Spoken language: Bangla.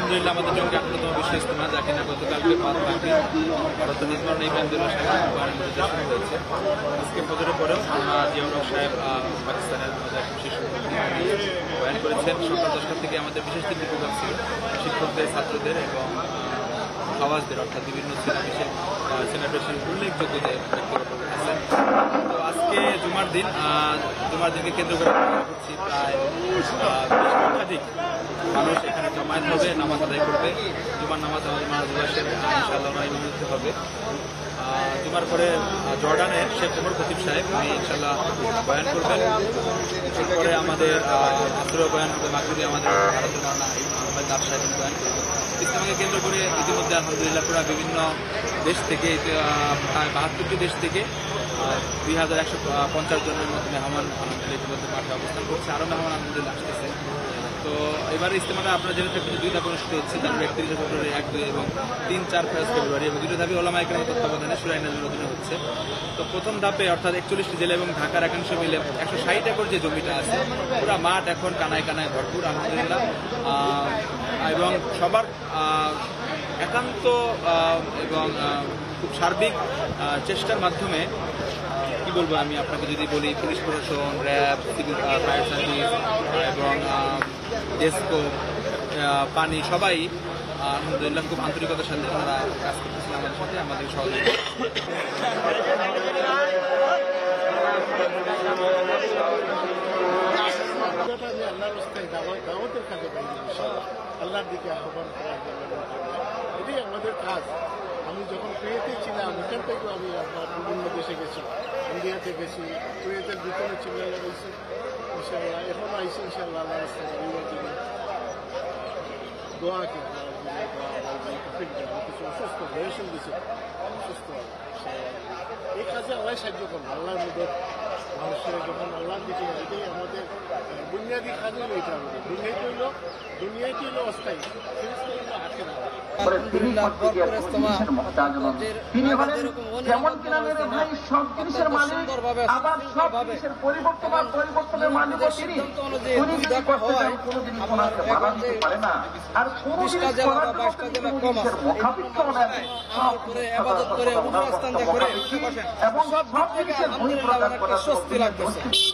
আলহামদুলিল্লাহ আমাদের জন্য 18তম বিশ্ব ইজতেমা, যা কিনা গতকালকে 5 মাঘে ভারত নির্মাণ ইব্রাহিমুল্লাহ সাহেব শুরু হয়েছে। আজকে ফজরের পরেও জিয়াউল হক সাহেব পাকিস্তানের আমাদের শিশু বয়ান করেছেন। সকাল 10টা থেকে আমাদের বিশেষ 3টি প্রোগ্রাম ছিল, শিক্ষকদের, ছাত্রদের এবং আওয়াজদের, অর্থাৎ বিভিন্ন সেলিব্রেশন উল্লেখযোগ্যদের ব্যক্তিগত আছেন। তো আজকে জুমার দিনকে কেন্দ্র করে করছি প্রায় 20 লক্ষাধিক মানুষ এখানে জমায়েত হবে, নামাজ আদায় করবে। জুমার নামাজ মারাজুল্লাহের ইনশাআল্লাহ ইমামতি হবে। জুমার পরে জর্ডানের শেখ ওমর খতিব সাহেব উনি ইনশাআল্লাহ বয়ান করবেন। এরপরে আমাদের আসরে বয়ান করবে মাগরিবে আমাদের ভারতের মাওলানা আহমেদ দাস সাহেব বয়ান করবেন। ইসলামকে কেন্দ্র করে ইতিমধ্যে আলহামদুলিল্লাহ পুরো বিভিন্ন দেশ থেকে, প্রায় 72টি দেশ থেকে 2150 জনের মতো মেহমান আলহামদুলিল্লাহ ইতিমধ্যে মাঠে অবস্থান করছে। আরও মেহমান আলহামদুলিল্লাহ আসতেছে। তো এবার ইজতেমাটা আপনারা জেনে থাকবেন 2 ধাপে অনুষ্ঠিত হচ্ছে, তার 31 ফেব্রুয়ারি, 1, 2 এবং 3, 4 ফেব্রুয়ারি, এবং 2 ধাপে ওলামা ইকরামের তত্ত্বাবধানে শুরা নাজমের অধীনে হচ্ছে। তো প্রথম ধাপে অর্থাৎ 41টি জেলা এবং ঢাকার একাংশ মিলে 160 একর যে জমিটা আছে, পুরো মাঠ এখন কানায় কানায় ভরপুর আলহামদুলিল্লাহ। এবং সবার একান্ত এবং খুব সার্বিক চেষ্টার মাধ্যমে কি বলবো আমি আপনাকে যদি বলি, পুলিশ প্রশাসন, র্যাব, সিভিল ফায়ার সার্ভিস এবং ডেস্কো, পানি, সবাই আলহামদুলিল্লাহ খুব আন্তরিকতার সাথে ওনারা কাজ করতেছেন আমাদের সাথে, আমাদের সহযোগিতা। আল্লাহর দিকে আহ্বান করার জন্য এটাই আমাদের কাজ। আমি যখন কুয়েতে ছিলাম এখান থেকে আমি বিভিন্ন দেশে গেছি, ইন্ডিয়াতে গেছি, কুয়েতের ভিতরে চিল্লা লাগাইছি ইনশাআল্লাহ, এখন আইসি ইনশাআল্লাহ আল্লাহ দোয়া কি কিছু অসুস্থ বয়স দিছে, অসুস্থ এই কাজে আল্লাহ সাহায্য করবো। আল্লাহর মধ্যে মানুষের যখন আল্লাহর দিকে, এটাই আমাদের বুনিয়াদী কাজ হইল। এটা আমাদের দুনিয়ায় হইল অস্থায়ী, তিনি হলেন যেমন কিনা মেরে ভাই সব জিনিসের মালিক, আবার সব জিনিসের পরিবর্তনের মালিক তিনি। উনি যদি কোনোদিনই কোনাকে বাধা দিতে পারে না, আর কোনো জিনিস করার জন্য কোনো জিনিসের মুখাপিক্ষ নেন, এবং সব জিনিসের বহিঃপ্রকাশ করার জন্য